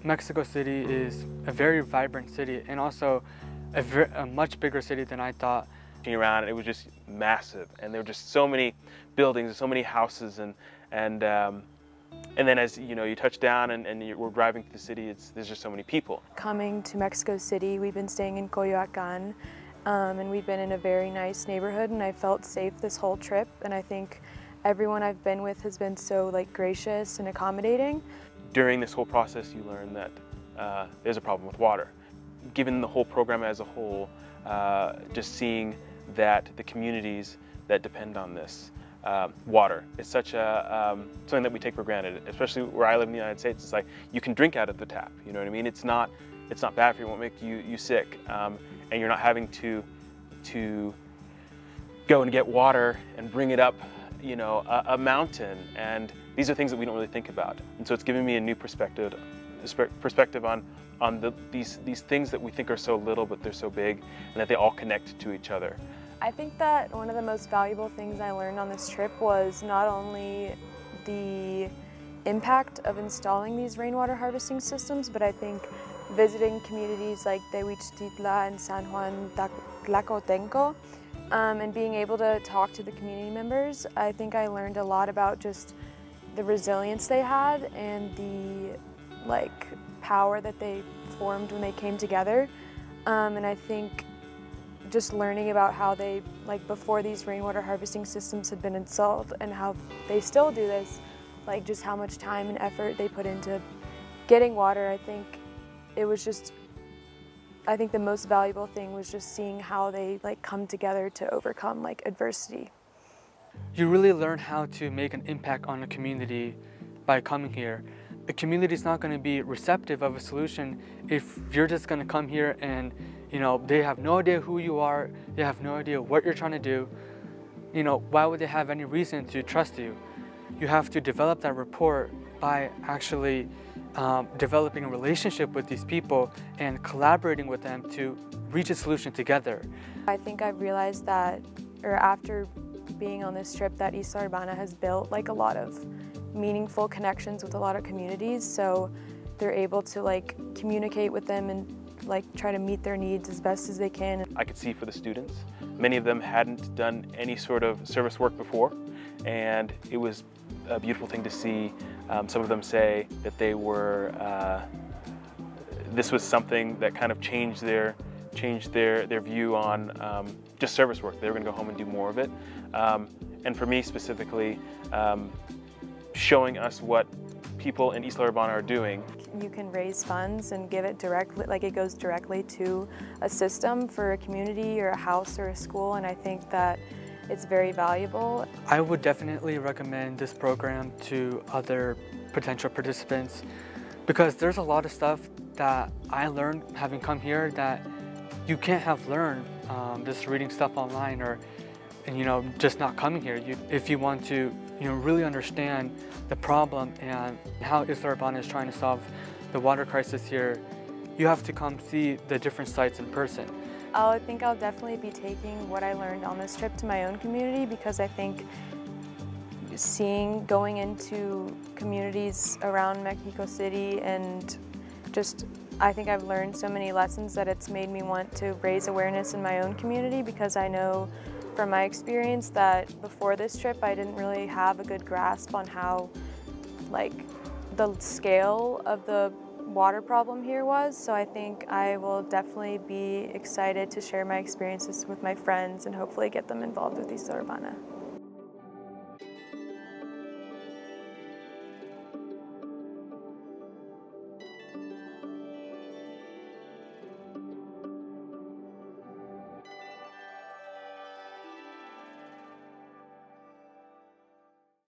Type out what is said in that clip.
Mexico City is a very vibrant city and also a much bigger city than I thought. Around, it was just massive, and there were just so many buildings and so many houses, and then as you know, you touch down and we're driving through the city, there's just so many people. Coming to Mexico City, we've been staying in Coyoacan, and we've been in a very nice neighborhood, and I felt safe this whole trip, and I think everyone I've been with has been so gracious and accommodating. During this whole process, you learn that there's a problem with water. Given the whole program as a whole, just seeing that the communities that depend on this water is such something that we take for granted, especially where I live in the United States. It's like you can drink out of the tap, you know what I mean? It's not bad for you, it won't make you sick, and you're not having to go and get water and bring it up, you know, a mountain. And these are things that we don't really think about. And so it's given me a new perspective on these things that we think are so little, but they're so big, and that they all connect to each other. I think that one of the most valuable things I learned on this trip was not only the impact of installing these rainwater harvesting systems, but I think visiting communities like Tehuichtitla and San Juan Tlacotenco, and being able to talk to the community members, I think I learned a lot about just the resilience they had and the power that they formed when they came together. And I think just learning about how they, before these rainwater harvesting systems had been installed and how they still do this, just how much time and effort they put into getting water, I think the most valuable thing was just seeing how they come together to overcome adversity. You really learn how to make an impact on a community by coming here. The community is not going to be receptive of a solution if you're just going to come here and, you know, they have no idea who you are, they have no idea what you're trying to do. You know, why would they have any reason to trust you? You have to develop that rapport by actually developing a relationship with these people and collaborating with them to reach a solution together. I think I've realized that, or after being on this trip, that Isla Urbana has built a lot of meaningful connections with a lot of communities, so they're able to communicate with them and try to meet their needs as best as they can. I could see for the students, many of them hadn't done any sort of service work before, and it was a beautiful thing to see some of them say that they were, this was something that kind of changed their view on just service work. They were going to go home and do more of it. And for me specifically, showing us what people in Isla Urbana are doing. You can raise funds and give it directly, it goes directly to a system for a community or a house or a school, and I think that it's very valuable. I would definitely recommend this program to other potential participants because there's a lot of stuff that I learned having come here that you can't have learned just reading stuff online or just not coming here. If you want to really understand the problem and how Isla Urbana is trying to solve the water crisis here, you have to come see the different sites in person. I think I'll definitely be taking what I learned on this trip to my own community, because I think going into communities around Mexico City, and I think I've learned so many lessons that it's made me want to raise awareness in my own community, because I know from my experience that before this trip I didn't really have a good grasp on how the scale of the water problem here was. So I think I will definitely be excited to share my experiences with my friends and hopefully get them involved with Isla Urbana.